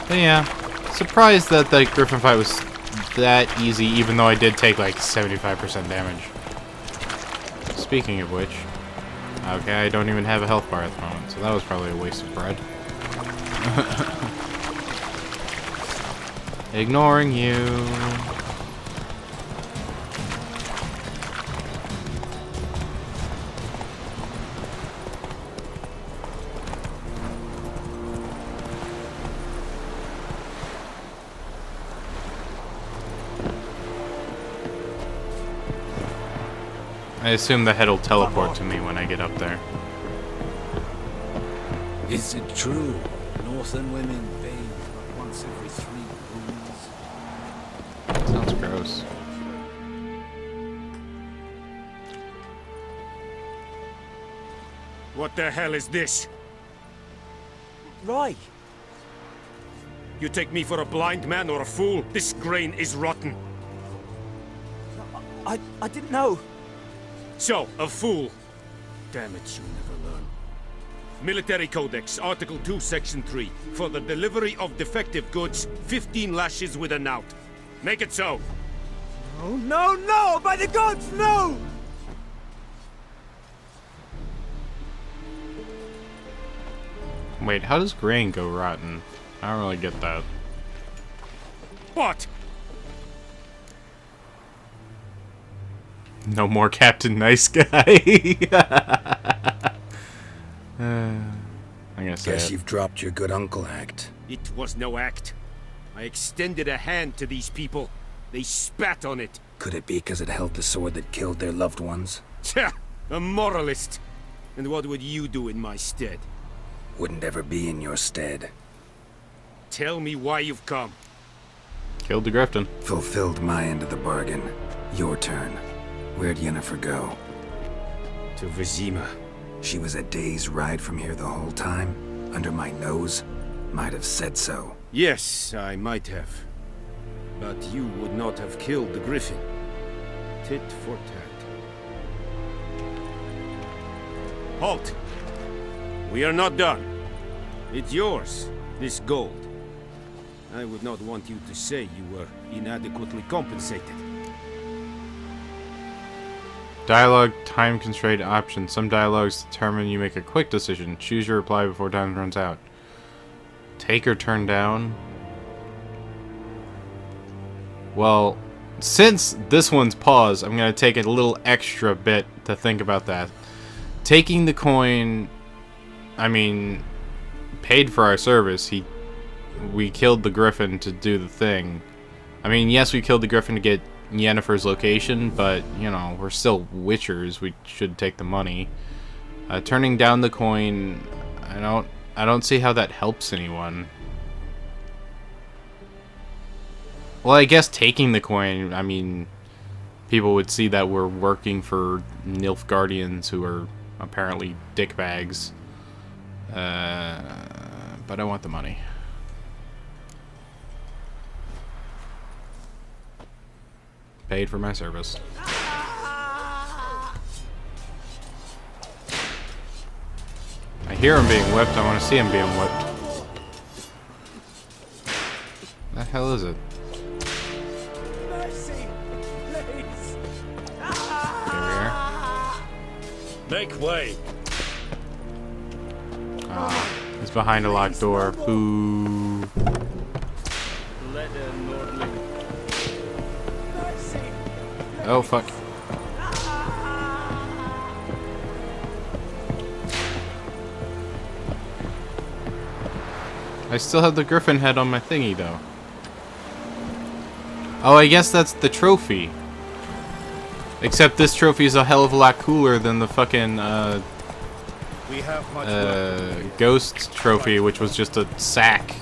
But yeah, surprised that the Griffin fight was that easy, even though I did take like 75% damage. Speaking of which, okay, I don't even have a health bar at the moment, so that was probably a waste of bread. Ignoring you. I assume the head will teleport to me when I get up there. Is it true? Northern women bathe like once every 3 moons. Sounds gross. What the hell is this? Right. You take me for a blind man or a fool? This grain is rotten. I didn't know. So, a fool. Damn it, you never learn. Military Codex, Article 2, Section 3. For the delivery of defective goods, 15 lashes with a knout. Make it so. Oh, no, no! By the gods, no! Wait, how does grain go rotten? I don't really get that. What? No more Captain Nice Guy. I'm gonna say Guess it. you've dropped your good uncle act. It was no act. I extended a hand to these people. They spat on it. Could it be because it held the sword that killed their loved ones? Tja, a moralist. And what would you do in my stead? Wouldn't ever be in your stead. Tell me why you've come. Killed the Griffin. Fulfilled my end of the bargain. Your turn. Where'd Yennefer go? To Vizima. She was a day's ride from here the whole time? Under my nose? Might have said so. Yes, I might have. But you would not have killed the Griffin. Tit for tat. Halt! We are not done. It's yours, this gold. I would not want you to say you were inadequately compensated. Dialogue time constraint option. Some dialogues determine you make a quick decision. Choose your reply before time runs out. Take or turn down. Well, since this one's paused, I'm gonna take a little extra bit to think about that. Taking the coin, I mean, paid for our service. We killed the Griffin to do the thing. I mean, yes, we killed the Griffin to get Yennefer's location, but you know, we're still Witchers. We should take the money. Turning down the coin, I don't see how that helps anyone. Well, I guess taking the coin, I mean, people would see that we're working for Nilfgaardians who are apparently dickbags. But I want the money. Paid for my service. I hear him being whipped. I want to see him being whipped. The hell is it? Mercy, please. Here we are. Make way! Ah, he's behind a locked door. Boo. Oh, fuck. I still have the Griffin head on my thingy, though. Oh, I guess that's the trophy. Except this trophy is a hell of a lot cooler than the fucking, Ghost trophy, which was just a sack.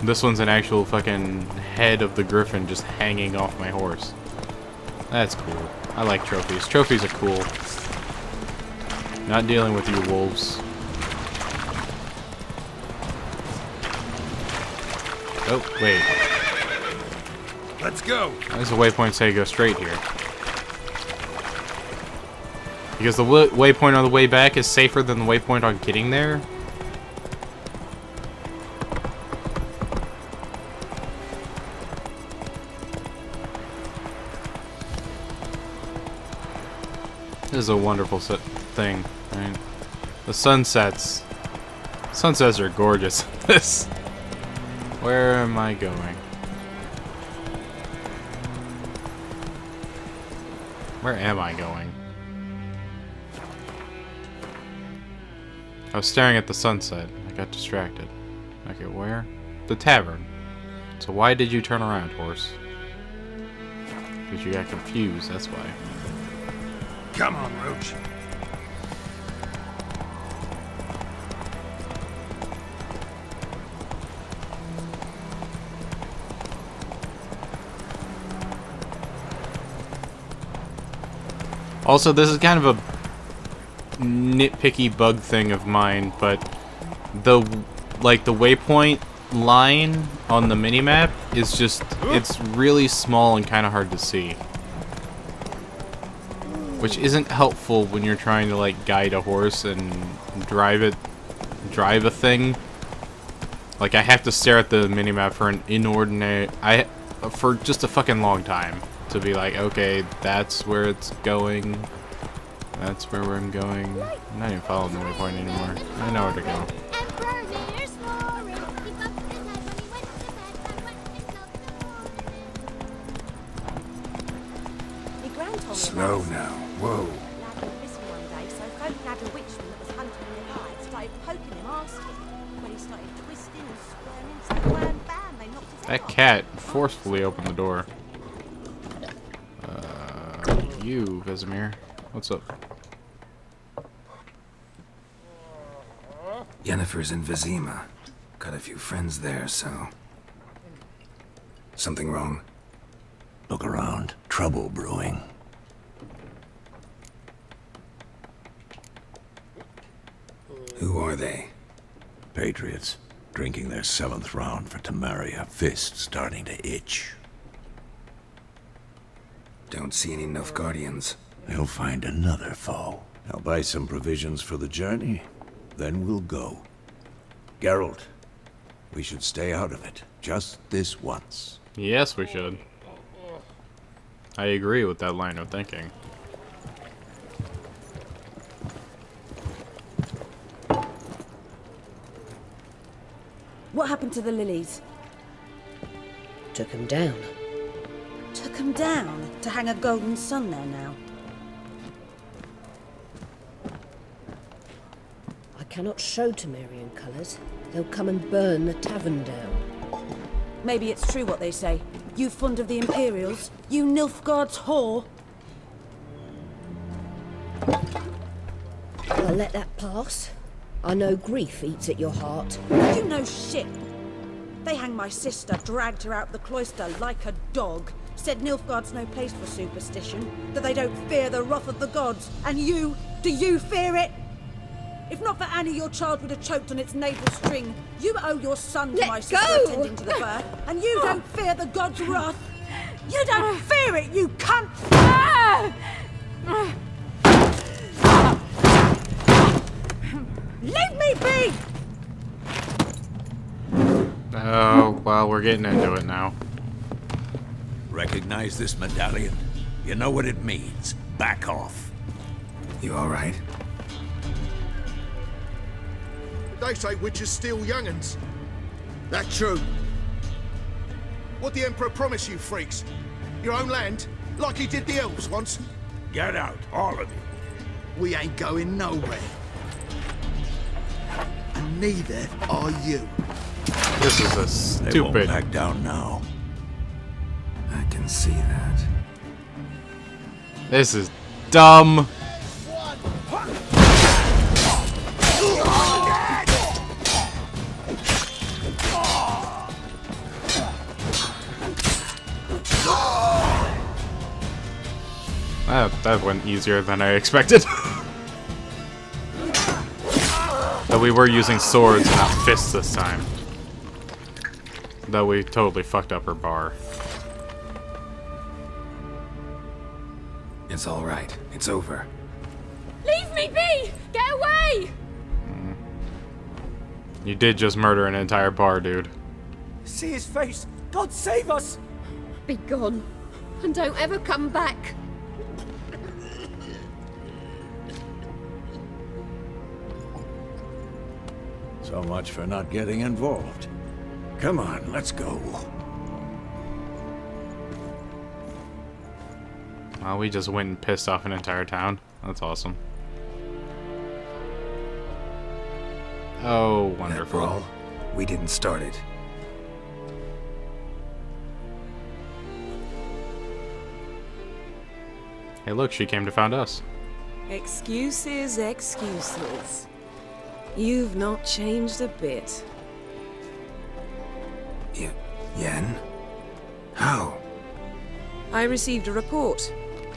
This one's an actual fucking head of the Griffin just hanging off my horse. That's cool. I like trophies. Trophies are cool. Not dealing with you wolves. Oh, wait. Let's go! Why does the waypoint say go straight here? Because the waypoint on the way back is safer than the waypoint on getting there? This is a wonderful thing, right? The sunsets. Sunsets are gorgeous. This. Where am I going? Where am I going? I was staring at the sunset. I got distracted. Okay, where? The tavern. So why did you turn around, horse? Because you got confused, that's why. Come on, Roach. Also, this is kind of a nitpicky bug thing of mine, but the waypoint line on the minimap is just, it's really small and kind of hard to see. Which isn't helpful when you're trying to like guide a horse and drive a thing. Like I have to stare at the minimap for an for just a fucking long time to be like, okay, that's where it's going. That's where I'm going. I'm not even following the waypoint anymore. I know where to go. Slow now. Whoa. That cat forcefully opened the door. You, Vesemir. What's up? Yennefer's in Vizima. Got a few friends there, so... Something wrong? Look around. Trouble brewing. Who are they? Patriots. Drinking their 7th round for Tamaria. Fist starting to itch. Don't see any Nilfgaardians. They'll find another foe. I'll buy some provisions for the journey. Then we'll go. Geralt, we should stay out of it. Just this once. Yes, we should. I agree with that line of thinking. What happened to the lilies? Took him down. Took them down to hang a golden sun there now. I cannot show Temerian colours. They'll come and burn the tavern down. Maybe it's true what they say. You fond of the Imperials? You Nilfgaard's whore? I'll let that pass. I know grief eats at your heart. You know shit. They hanged my sister, dragged her out the cloister like a dog. Said Nilfgaard's no place for superstition, that they don't fear the wrath of the gods. And you, do you fear it? If not for Annie, your child would have choked on its navel string. You owe your son to my sister attending to the birth, and you don't fear the gods' wrath. You don't fear it, you cunt! Leave me be! Oh, well, we're getting into it now. Recognize this medallion? You know what it means. Back off. You alright? They say witches steal young'uns. That true? What the Emperor promise you, freaks? Your own land? Like he did the elves once? Get out, all of you. We ain't going nowhere. And neither are you. This is a They won't stupid. back down now. I can see that. This is dumb. That went easier than I expected. Though we were using swords and not fists this time. Though we totally fucked up her bar. It's alright. It's over. Leave me be! Get away! You did just murder an entire bar, dude. See his face! God save us! Be gone, and don't ever come back. So much for not getting involved. Come on, let's go. Well, we just went and pissed off an entire town. That's awesome. Oh, That wonderful. brawl, we didn't start it. Hey, look, she came to find us. Excuses, excuses. You've not changed a bit. Yen? How? I received a report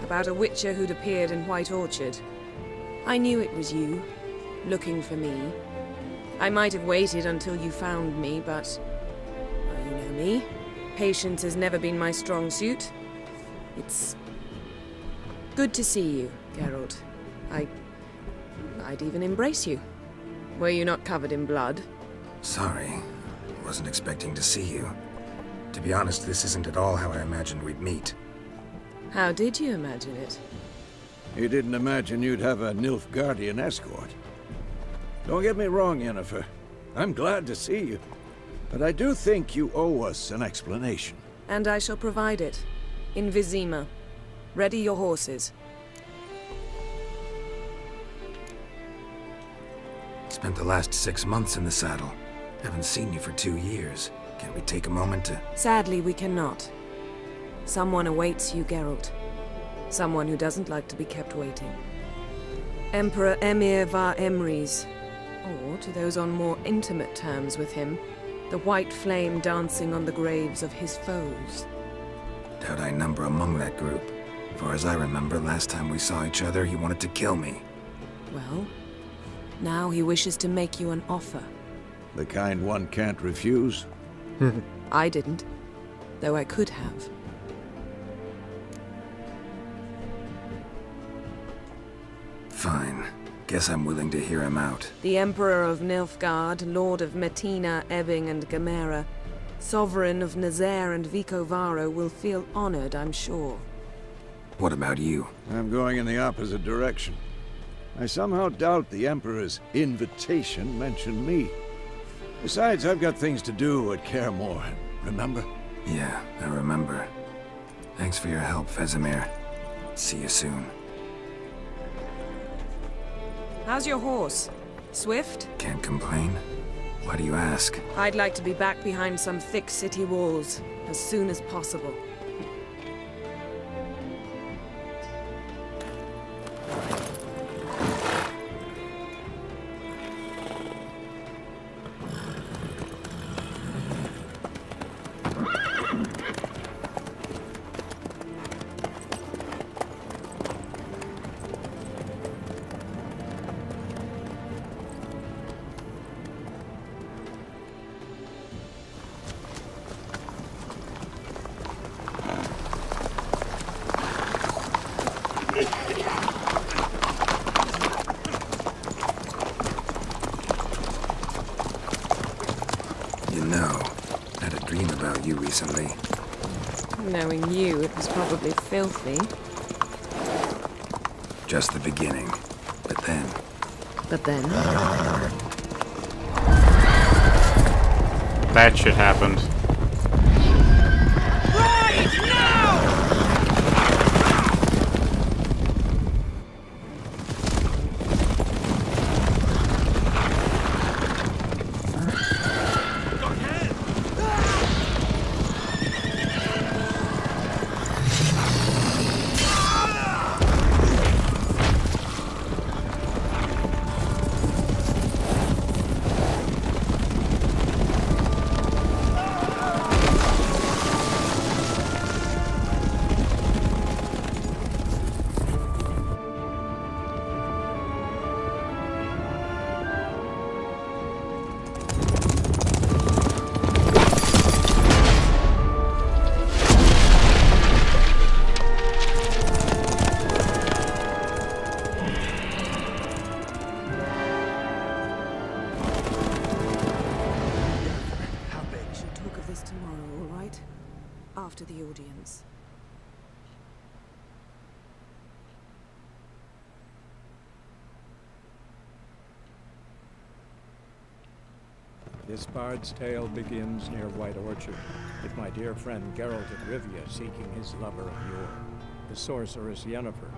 about a Witcher who'd appeared in White Orchard. I knew it was you, looking for me. I might have waited until you found me, but... well, you know me. Patience has never been my strong suit. It's... good to see you, Geralt. I'd even embrace you. Were you not covered in blood? Sorry. Wasn't expecting to see you. To be honest, this isn't at all how I imagined we'd meet. How did you imagine it? You didn't imagine you'd have a Nilfgaardian escort. Don't get me wrong, Yennefer. I'm glad to see you. But I do think you owe us an explanation. And I shall provide it. In Vizima. Ready your horses. Spent the last 6 months in the saddle. Haven't seen you for 2 years. Can't we take a moment to... Sadly, we cannot. Someone awaits you, Geralt. Someone who doesn't like to be kept waiting. Emperor Emir var Emrys. Or, to those on more intimate terms with him, the white flame dancing on the graves of his foes. Doubt I number among that group. Far as I remember, last time we saw each other, he wanted to kill me. Well, now he wishes to make you an offer. The kind one can't refuse. I didn't, though I could have. Fine. Guess I'm willing to hear him out. The Emperor of Nilfgaard, Lord of Metina, Ebbing and Gamera, Sovereign of Nazaire and Vicovaro will feel honored, I'm sure. What about you? I'm going in the opposite direction. I somehow doubt the Emperor's invitation mentioned me. Besides, I've got things to do at Kaer Morhen, remember? Yeah, I remember. Thanks for your help, Vesemir. See you soon. How's your horse? Swift? Can't complain. Why do you ask? I'd like to be back behind some thick city walls as soon as possible. You know, I had a dream about you recently. Knowing you, it was probably filthy. Just the beginning. But then... That shit happened. After the audience. This bard's tale begins near White Orchard, with my dear friend Geralt of Rivia seeking his lover of yore, the sorceress Yennefer.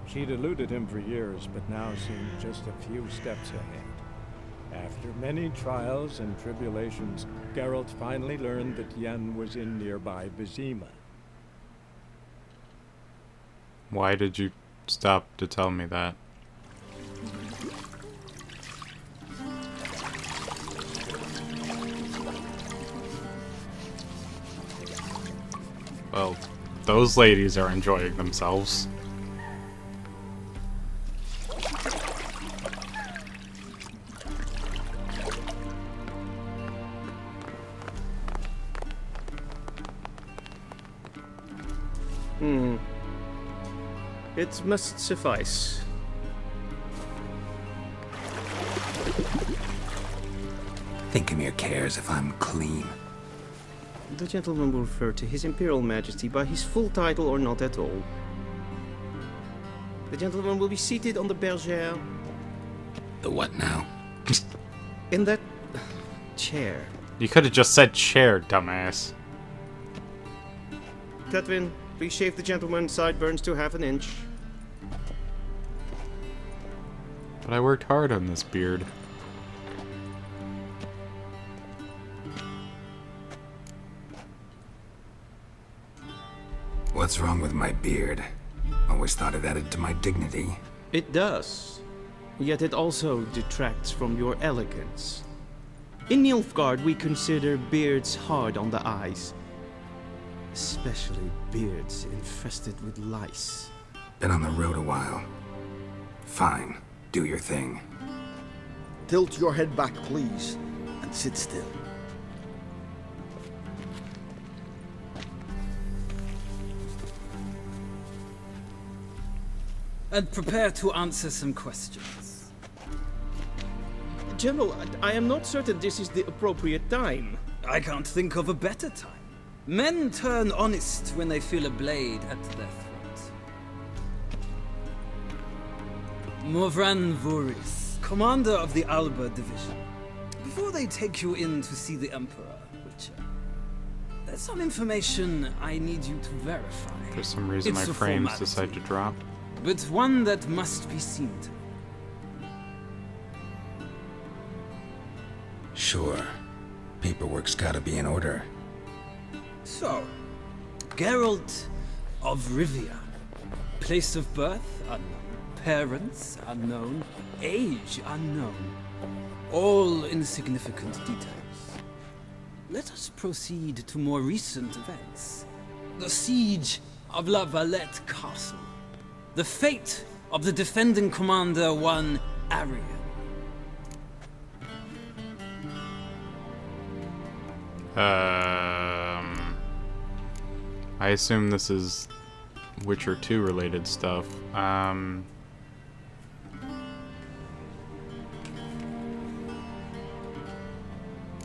She'd eluded him for years, but now seemed just a few steps ahead. After many trials and tribulations, Geralt finally learned that Yen was in nearby Vizima. Why did you stop to tell me that? Well, those ladies are enjoying themselves. It must suffice. Thinkemere cares if I'm clean. The gentleman will refer to His Imperial Majesty by his full title or not at all. The gentleman will be seated on the bergère. The what now? In that chair. You could have just said chair, dumbass. Catwin, please shave the gentleman's sideburns to half an inch. But I worked hard on this beard. What's wrong with my beard? Always thought it added to my dignity. It does. Yet it also detracts from your elegance. In Nilfgaard, we consider beards hard on the eyes. Especially beards infested with lice. Been on the road a while. Fine. Do your thing. Tilt your head back, please, and sit still. And prepare to answer some questions. General, I am not certain this is the appropriate time. I can't think of a better time. Men turn honest when they feel a blade at their throat. Morvran Voris, commander of the Alba Division. Before they take you in to see the Emperor, Witcher, there's some information I need you to verify. For some reason It's my a frames formality, decide to drop. but one that must be seen to. Sure. Paperwork's gotta be in order. So, Geralt of Rivia. Place of birth unknown. Parents unknown. Age unknown. All insignificant details. Let us proceed to more recent events. The siege of La Valette Castle. The fate of the defending commander, one Arian. I assume this is Witcher 2 related stuff.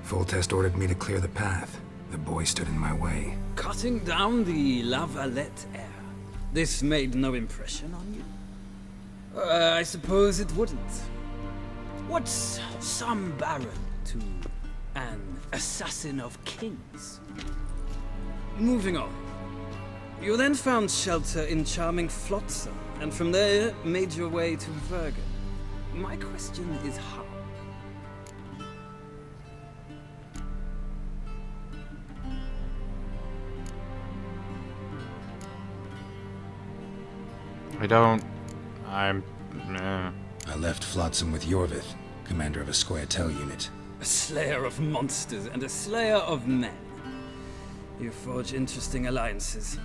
Foltest ordered me to clear the path. The boy stood in my way. Cutting down the La Valette heir. This made no impression on you? I suppose it wouldn't. What's some baron to an assassin of kings? Moving on. You then found shelter in charming Flotsam, and from there made your way to Vergen. My question is how? I left Flotsam with Yorvith, commander of a Scoia'tael unit. A slayer of monsters and a slayer of men. You forge interesting alliances.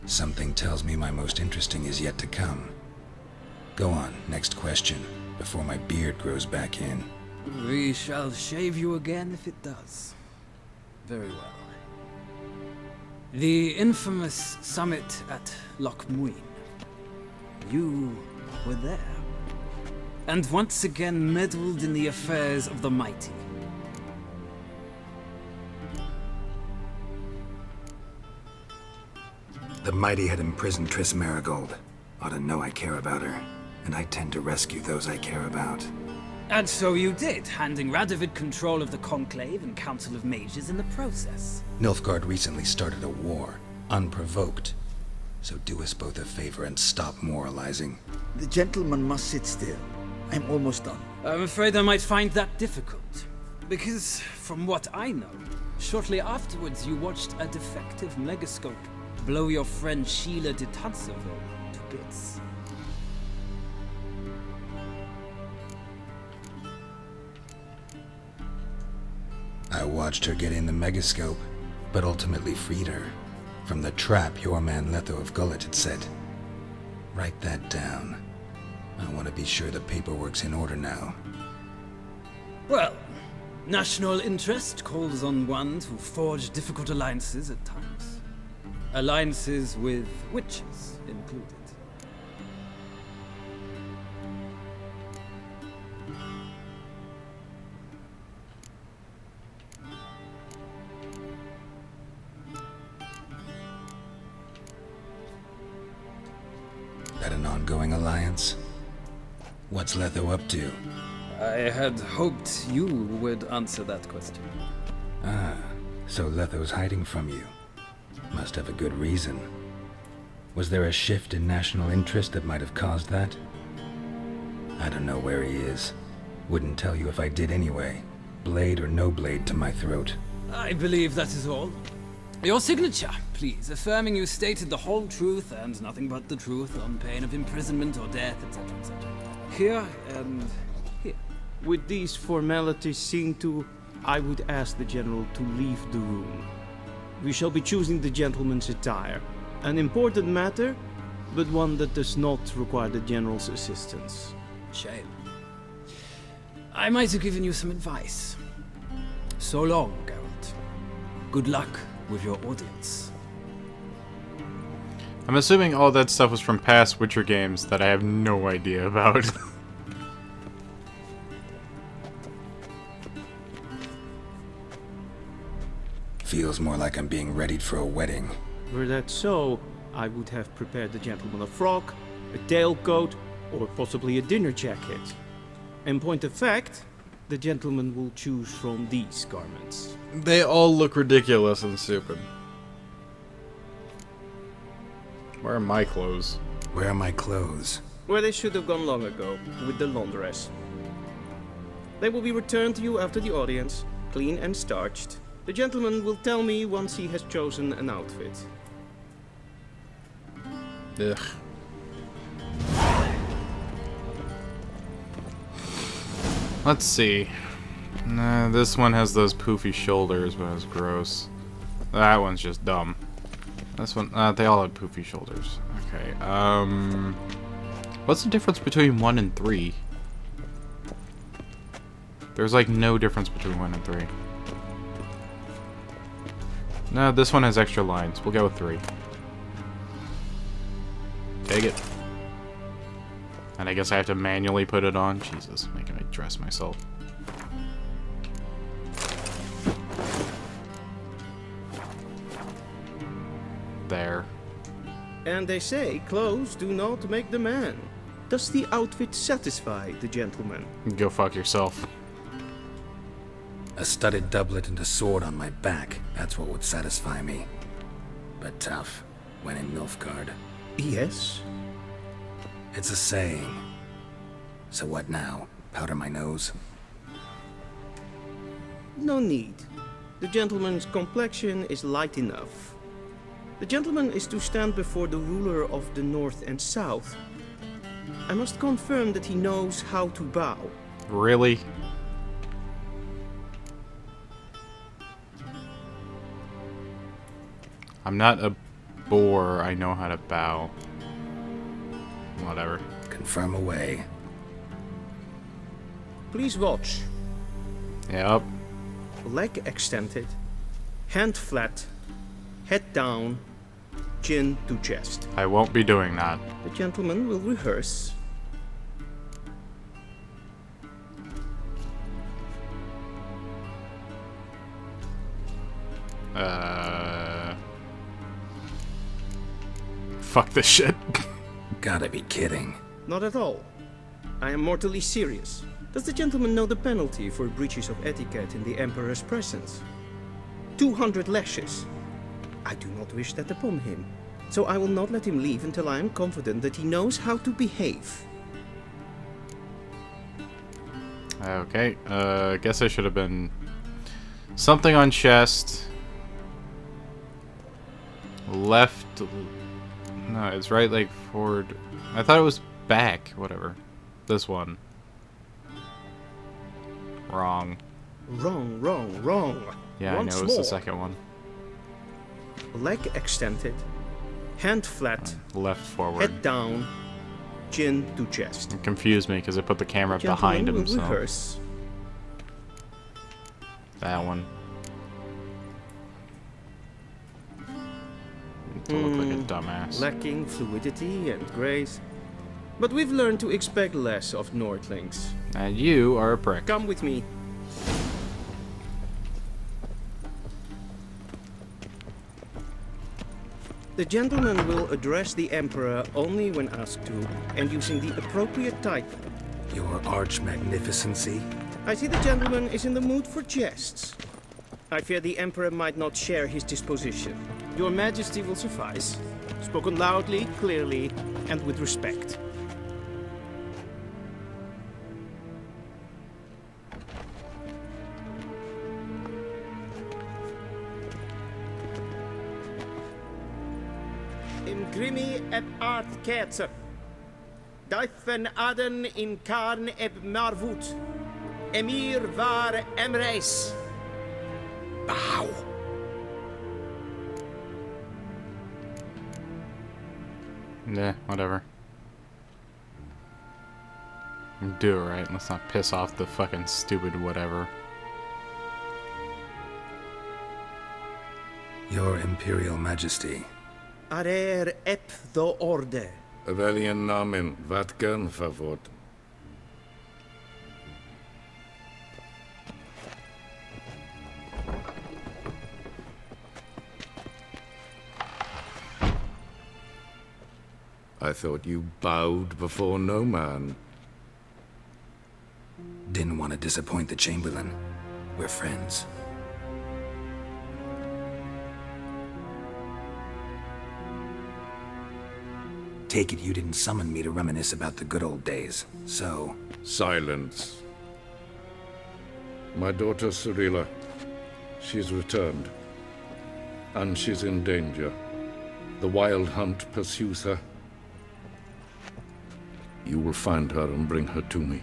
Something tells me my most interesting is yet to come. Go on, next question, before my beard grows back in. We shall shave you again if it does. Very well. The infamous summit at Loch Muin. You were there. And once again meddled in the affairs of the mighty. The mighty had imprisoned Triss Marigold. Ought to know I care about her, and I tend to rescue those I care about. And so you did, handing Radovid control of the Conclave and Council of Mages in the process. Nilfgaard recently started a war, unprovoked. So do us both a favor and stop moralizing. The gentleman must sit still. I'm almost done. I'm afraid I might find that difficult. Because, from what I know, shortly afterwards you watched a defective megascope blow your friend Sheila de Tansevo to bits. I watched her get in the megascope, but ultimately freed her from the trap your man Letho of Gullet had set. Write that down. I want to be sure the paperwork's in order now. Well, national interest calls on one to forge difficult alliances at times. Alliances with witches included. That an ongoing alliance? What's Letho up to? I had hoped you would answer that question. Ah, so Letho's hiding from you. Must have a good reason. Was there a shift in national interest that might have caused that? I don't know where he is. Wouldn't tell you if I did anyway. Blade or no blade to my throat. I believe that is all. Your signature, please, affirming you stated the whole truth and nothing but the truth on pain of imprisonment or death, etc., etc. Here and here. With these formalities seen to, I would ask the General to leave the room. We shall be choosing the gentleman's attire. An important matter, but one that does not require the General's assistance. Shame. I might have given you some advice. So long, Geralt. Good luck with your audience. I'm assuming all that stuff was from past Witcher games that I have no idea about. Feels more like I'm being readied for a wedding. Were that so, I would have prepared the gentleman a frock, a tailcoat, or possibly a dinner jacket. In point of fact, the gentleman will choose from these garments. They all look ridiculous and stupid. Where are my clothes? Where are my clothes? Where they should have gone long ago, with the laundress. They will be returned to you after the audience, clean and starched. The gentleman will tell me once he has chosen an outfit. Ugh. Let's see. Nah, this one has those poofy shoulders, but it's gross. That one's just dumb. This one, they all have poofy shoulders. Okay, what's the difference between 1 and 3? There's like no difference between 1 and 3. No, this one has extra lines. We'll go with 3. Take it. And I guess I have to manually put it on. Jesus, making me dress myself. There. And they say clothes do not make the man. Does the outfit satisfy the gentleman? Go fuck yourself. A studded doublet and a sword on my back. That's what would satisfy me. But tough, when in Nilfgaard. Yes. It's a saying. So what now? Powder my nose? No need. The gentleman's complexion is light enough. The gentleman is to stand before the ruler of the North and South. I must confirm that he knows how to bow. Really? I'm not a boar. I know how to bow. Whatever. Confirm away. Please watch. Yep. Leg extended, hand flat, head down, chin to chest. I won't be doing that. The gentleman will rehearse. Fuck this shit. Gotta be kidding. Not at all. I am mortally serious. Does the gentleman know the penalty for breaches of etiquette in the Emperor's presence? 200 lashes. I do not wish that upon him, so I will not let him leave until I am confident that he knows how to behave. Okay, guess I should have been... Something on chest. Left... No, it's right leg forward. I thought it was back. Whatever. This one. Wrong. Wrong. Yeah, Once I know it was the more. second one. Leg extended, hand flat, Left forward. head down, chin to chest. It confused me because I put the camera behind Gentlemen him, will so... rehearse. That one. To look like a dumbass. Lacking fluidity and grace. But we've learned to expect less of Nordlings. And you are a prick. Come with me. The gentleman will address the Emperor only when asked to, and using the appropriate title. Your Arch-Magnificency? I see the gentleman is in the mood for jests. I fear the Emperor might not share his disposition. Your Majesty will suffice. Spoken loudly, clearly, and with respect. In grimi et art ketzer. Duifen aden in karn eb marvut. Emir var emreis. Bow. Nah, whatever. Do it right. Let's not piss off the fucking stupid whatever. Your Imperial Majesty. Arer ep the orde. Welchen Namen? Wat gern favort? I thought you bowed before no man. Didn't want to disappoint the Chamberlain. We're friends. Take it you didn't summon me to reminisce about the good old days, so... Silence. My daughter Cyrilla, she's returned. And she's in danger. The Wild Hunt pursues her. You will find her and bring her to me.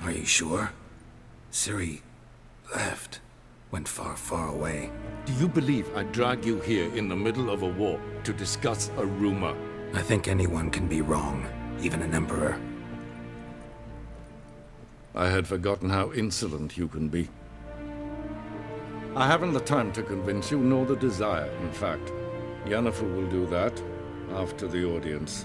Are you sure? Ciri left. Went far, far away. Do you believe I drag you here in the middle of a war to discuss a rumor? I think anyone can be wrong, even an emperor. I had forgotten how insolent you can be. I haven't the time to convince you, nor the desire, in fact. Yennefer will do that after the audience.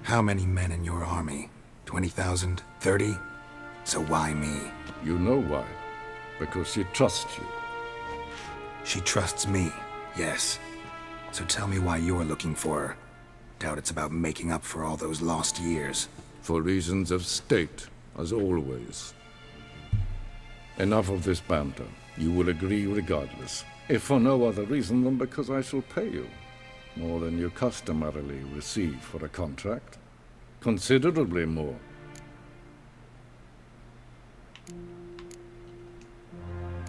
How many men in your army? 20,000? 30? So why me? You know why. Because she trusts you. She trusts me, yes. So tell me why you're looking for her. Doubt it's about making up for all those lost years. For reasons of state, as always. Enough of this banter. You will agree regardless. If for no other reason than because I shall pay you. More than you customarily receive for a contract. Considerably more.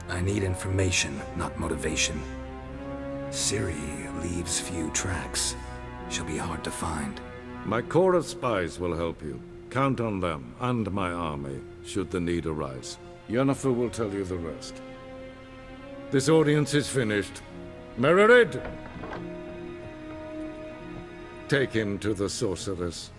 I need information, not motivation. Ciri leaves few tracks. She'll be hard to find. My corps of spies will help you. Count on them, and my army, should the need arise. Yennefer will tell you the rest. This audience is finished. Mererid! Take him to the sorceress.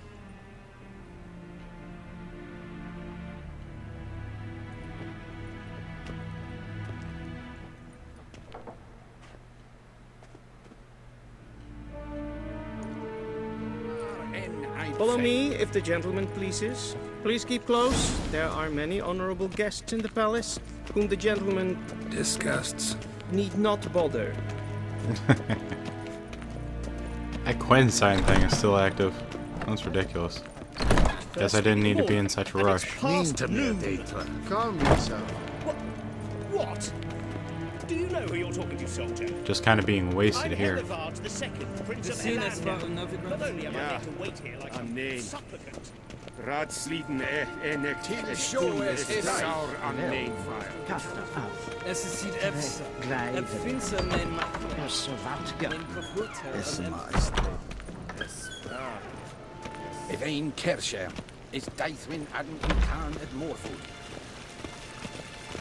Follow me, if the gentleman pleases. Please keep close. There are many honorable guests in the palace, whom the gentleman... disgusts. ...need not bother. That Quen sign thing is still active. That's ridiculous. Guess I didn't need to be in such a rush. Mean to me, Data. Calm yourself. What? Do you know who you're talking to, soldier? Just kind of being wasted here. The second, Prince of Elanda. But only am I made to wait here like a supplicant. Raadsleden nek saur an neem Es ziet efsa. Het vindt ze mijn macht. Mijn kapoet. If ein Kersche is Deithwin Adam in Khan at Morfoot.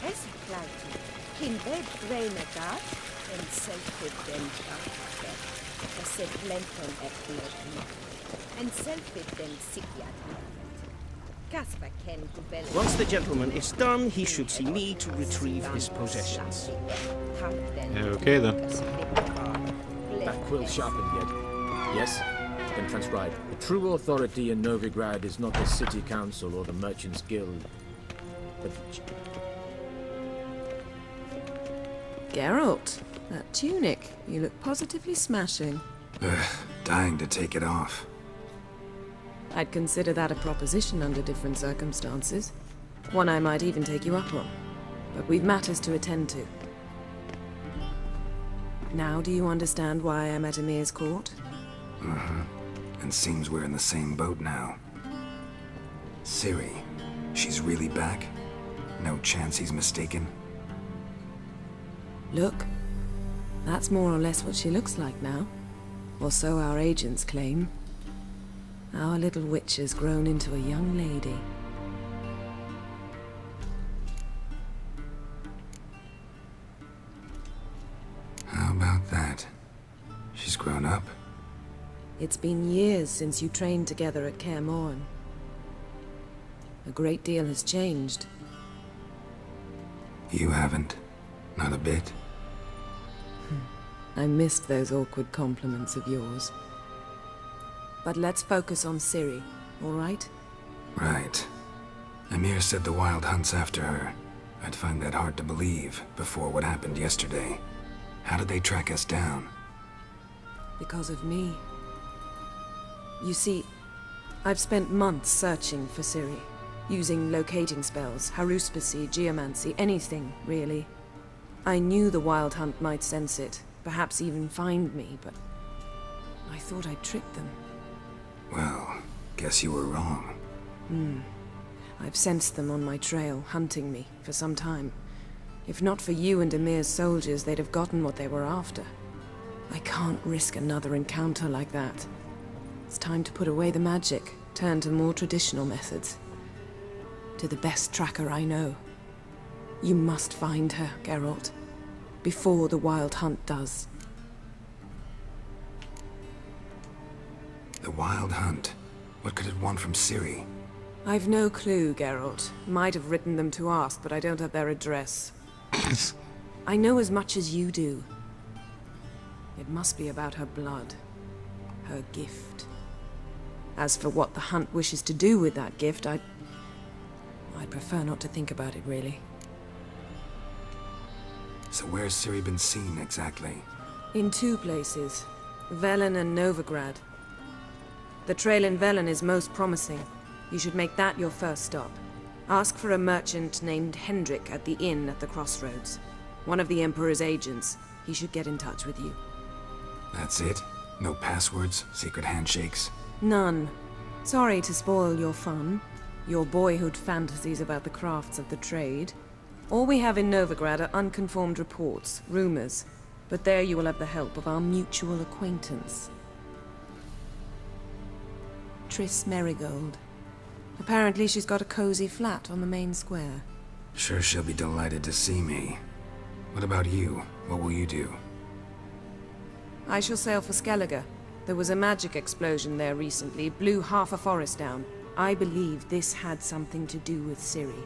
Es plaatje. Kin bed graine gaat en selfie den after. Es se blenten ekliot. En selfie den sikjat. Casper ken gubel. Once the gentleman is done, he should see me to retrieve his possessions. Okay then. That quill sharpened yet? Yes? Then transcribe. The true authority in Novigrad is not the city council or the merchants guild, but Geralt, that tunic. You look positively smashing. Dying to take it off. I'd consider that a proposition under different circumstances. One I might even take you up on. But we've matters to attend to. Now do you understand why I'm at Emir's court? And seems we're in the same boat now. Ciri, she's really back? No chance he's mistaken? Look, that's more or less what she looks like now. Or so our agents claim. Our little witch has grown into a young lady. How about that? She's grown up? It's been years since you trained together at Kaer Morhen. A great deal has changed. You haven't. Not a bit. I missed those awkward compliments of yours. But let's focus on Ciri, all right? Right. Emir said the Wild Hunt's after her. I'd find that hard to believe before what happened yesterday. How did they track us down? Because of me. You see, I've spent months searching for Ciri, using locating spells, haruspicy, geomancy, anything, really. I knew the Wild Hunt might sense it, perhaps even find me, but I thought I'd tricked them. Well, guess you were wrong. I've sensed them on my trail, hunting me, for some time. If not for you and Emir's soldiers, they'd have gotten what they were after. I can't risk another encounter like that. It's time to put away the magic, turn to more traditional methods. To the best tracker I know. You must find her, Geralt. Before the Wild Hunt does. The Wild Hunt? What could it want from Ciri? I've no clue, Geralt. Might have written them to ask, but I don't have their address. I know as much as you do. It must be about her blood. Her gift. As for what the Hunt wishes to do with that gift, I'd prefer not to think about it, really. So where's Ciri been seen, exactly? In two places. Velen and Novigrad. The trail in Velen is most promising. You should make that your first stop. Ask for a merchant named Hendrik at the inn at the crossroads. One of the Emperor's agents. He should get in touch with you. That's it? No passwords? Secret handshakes? None. Sorry to spoil your fun. Your boyhood fantasies about the crafts of the trade. All we have in Novigrad are unconfirmed reports, rumors. But there you will have the help of our mutual acquaintance. Triss Merigold. Apparently she's got a cozy flat on the main square. Sure she'll be delighted to see me. What about you? What will you do? I shall sail for Skellige. There was a magic explosion there recently, blew half a forest down. I believe this had something to do with Ciri.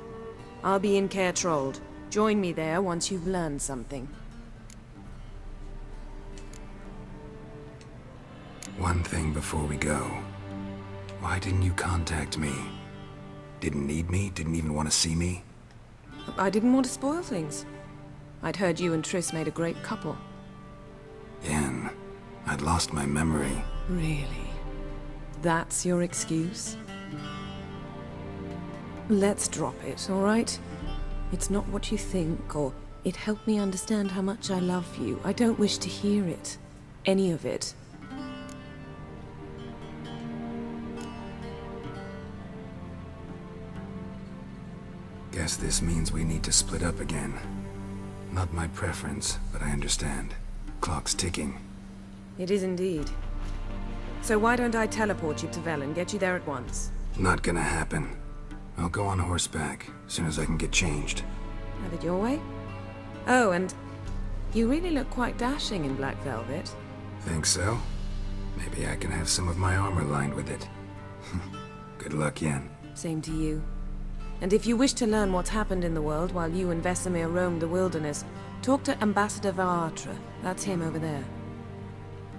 I'll be in Caer Trold. Join me there once you've learned something. One thing before we go. Why didn't you contact me? Didn't need me? Didn't even want to see me? I didn't want to spoil things. I'd heard you and Triss made a great couple. Yen, I'd lost my memory. Really? That's your excuse? Let's drop it, alright? It's not what you think, or it helped me understand how much I love you. I don't wish to hear it. Any of it. Guess this means we need to split up again. Not my preference, but I understand. Clock's ticking. It is indeed. So why don't I teleport you to Velen, get you there at once? Not gonna happen. I'll go on horseback, as soon as I can get changed. Have it your way? Oh, and you really look quite dashing in black velvet. Think so? Maybe I can have some of my armor lined with it. Good luck, Yen. Same to you. And if you wish to learn what's happened in the world while you and Vesemir roamed the wilderness, talk to Ambassador Varatra. That's him over there.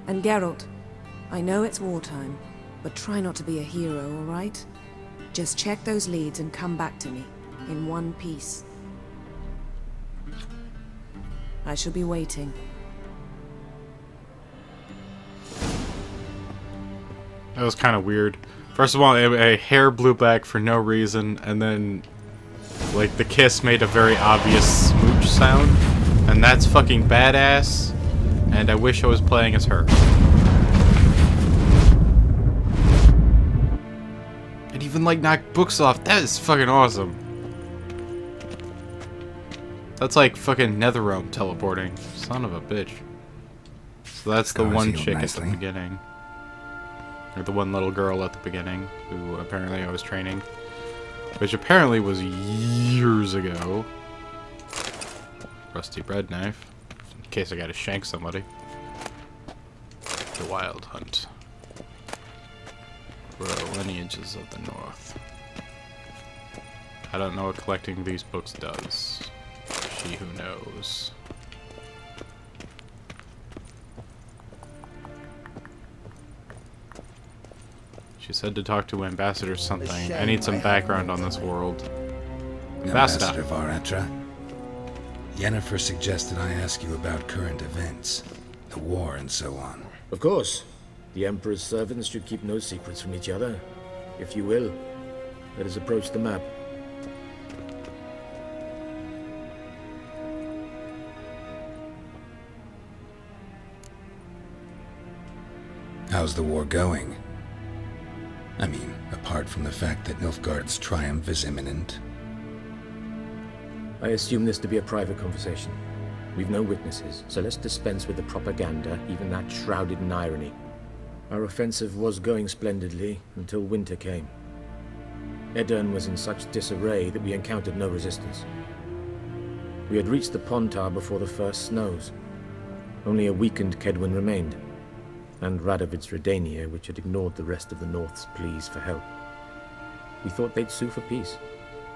And Geralt, I know it's wartime, but try not to be a hero, all right? Just check those leads and come back to me, in one piece. I shall be waiting. That was kind of weird. First of all, a hair blew back for no reason, and then, like, the kiss made a very obvious smooch sound. And that's fucking badass, and I wish I was playing as her. And even, like, knock books off. That is fucking awesome. That's like fucking Netherrealm teleporting. Son of a bitch. So that's the one chick at the beginning. Or the one little girl at the beginning, who apparently I was training. Which apparently was years ago. Rusty bread knife. In case I gotta shank somebody. The Wild Hunt. Royal Lineages of the North. I don't know what collecting these books does. She who knows. She said to talk to Ambassador something. I need some background on this world. Ambassador Varatra. Yennefer suggested I ask you about current events, the war and so on. Of course. The Emperor's servants should keep no secrets from each other. If you will, let us approach the map. How's the war going? I mean, apart from the fact that Nilfgaard's triumph is imminent. I assume this to be a private conversation. We've no witnesses, so let's dispense with the propaganda, even that shrouded in irony. Our offensive was going splendidly until winter came. Edirn was in such disarray that we encountered no resistance. We had reached the Pontar before the first snows. Only a weakened Kedwin remained, and Radovid's Redania, which had ignored the rest of the North's pleas for help. We thought they'd sue for peace,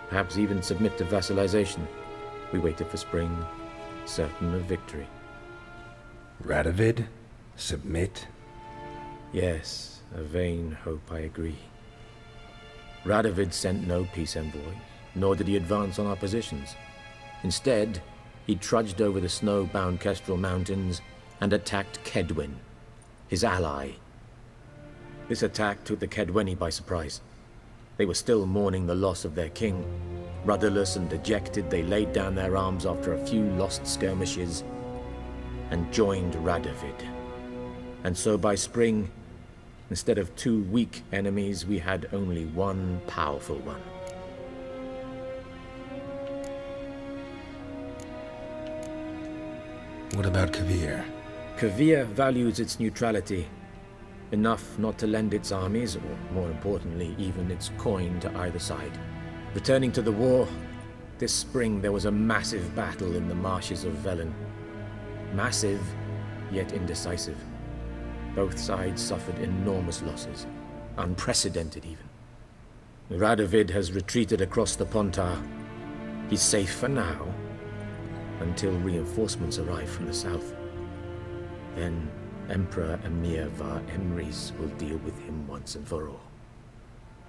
perhaps even submit to vassalization. We waited for spring, certain of victory. Radovid? Submit? Yes, a vain hope, I agree. Radovid sent no peace envoy, nor did he advance on our positions. Instead, he trudged over the snow-bound Kestrel Mountains and attacked Kedwen, his ally. This attack took the Kedweni by surprise. They were still mourning the loss of their king. Rudderless and dejected, they laid down their arms after a few lost skirmishes and joined Radovid. And so by spring, instead of two weak enemies, we had only one powerful one. What about Kavir? Kavir values its neutrality, enough not to lend its armies, or more importantly, even its coin to either side. Returning to the war, this spring there was a massive battle in the marshes of Velen. Massive, yet indecisive. Both sides suffered enormous losses, unprecedented even. Radovid has retreated across the Pontar. He's safe for now, until reinforcements arrive from the south. Then Emperor Emir Var Emrys will deal with him once and for all.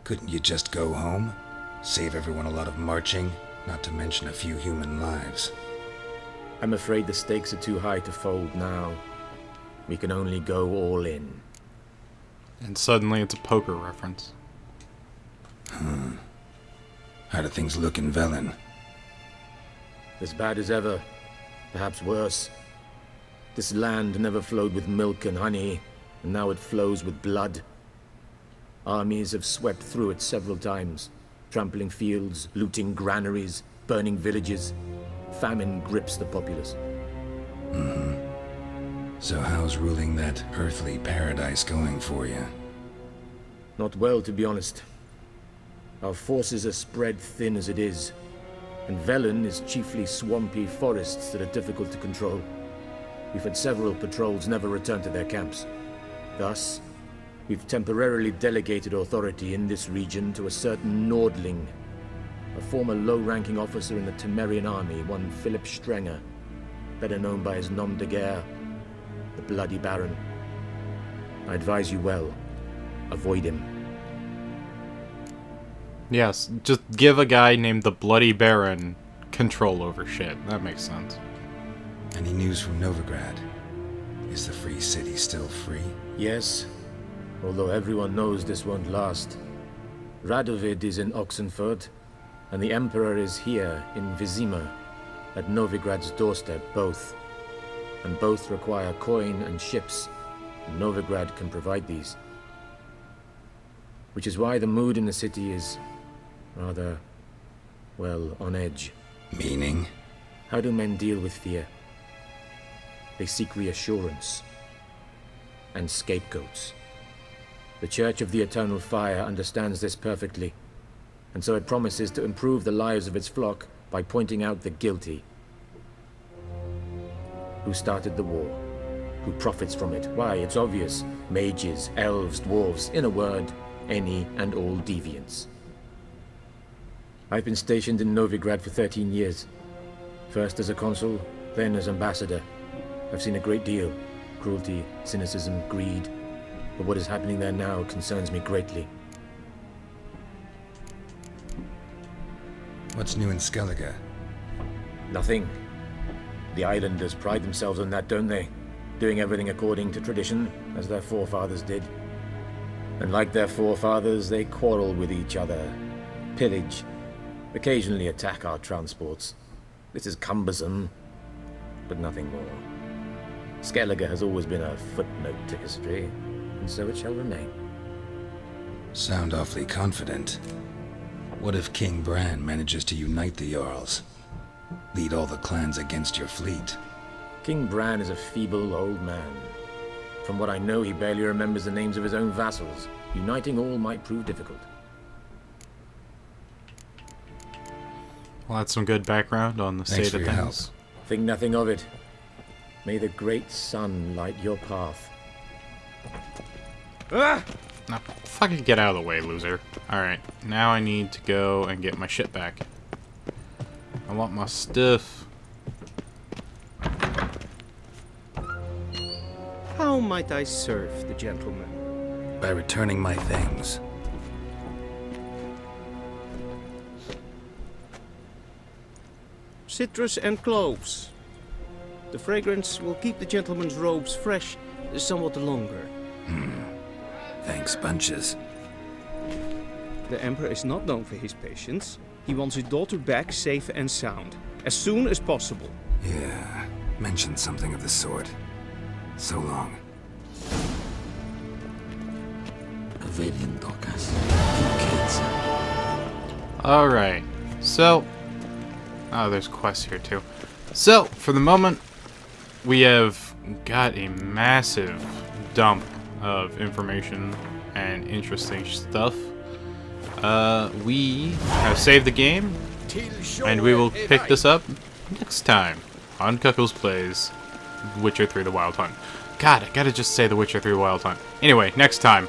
Couldn't you just go home? Save everyone a lot of marching, not to mention a few human lives. I'm afraid the stakes are too high to fold now. We can only go all in. And suddenly it's a poker reference. How do things look in Velen? As bad as ever, perhaps worse. This land never flowed with milk and honey, and now it flows with blood. Armies have swept through it several times, trampling fields, looting granaries, burning villages. Famine grips the populace. So how's ruling that earthly paradise going for you? Not well, to be honest. Our forces are spread thin as it is, and Velen is chiefly swampy forests that are difficult to control. We've had several patrols never return to their camps. Thus, we've temporarily delegated authority in this region to a certain Nordling, a former low-ranking officer in the Temerian army, one Philip Strenger, better known by his nom de guerre, the Bloody Baron. I advise you well. Avoid him. Yes, just give a guy named the Bloody Baron control over shit. That makes sense. Any news from Novigrad? Is the free city still free? Yes, although everyone knows this won't last. Radovid is in Oxenford, and the Emperor is here in Vizima, at Novigrad's doorstep, both. And both require coin and ships, and Novigrad can provide these. Which is why the mood in the city is rather, well, on edge. Meaning? How do men deal with fear? They seek reassurance and scapegoats. The Church of the Eternal Fire understands this perfectly, and so it promises to improve the lives of its flock by pointing out the guilty. Who started the war? Who profits from it? Why, it's obvious. Mages, elves, dwarves, in a word, any and all deviants. I've been stationed in Novigrad for 13 years. First as a consul, then as ambassador. I've seen a great deal. Cruelty, cynicism, greed. But what is happening there now concerns me greatly. What's new in Skellige? Nothing. The islanders pride themselves on that, don't they? Doing everything according to tradition, as their forefathers did. And like their forefathers, they quarrel with each other, pillage, occasionally attack our transports. This is cumbersome, but nothing more. Skellige has always been a footnote to history, and so it shall remain. Sound awfully confident. What if King Bran manages to unite the Jarls? Lead all the clans against your fleet? King Bran is a feeble old man. From what I know, he barely remembers the names of his own vassals. Uniting all might prove difficult. Well, that's some good background on the state of things. Think nothing of it. May the great sun light your path. Ah! Now, fucking get out of the way, loser. Alright, now I need to go and get my shit back. I want my stuff. How might I serve the gentleman? By returning my things. Citrus and cloves. The fragrance will keep the gentleman's robes fresh somewhat longer. Thanks, bunches. The Emperor is not known for his patience. He wants his daughter back safe and sound, as soon as possible. Yeah, mentioned something of the sort. So long. Alright, so... Oh, there's quests here too. So, for the moment, we have got a massive dump of information and interesting stuff. We have saved the game, and we will pick this up next time on Kuckles Plays Witcher 3 The Wild Hunt. God, I gotta just say The Witcher 3 The Wild Hunt. Anyway, next time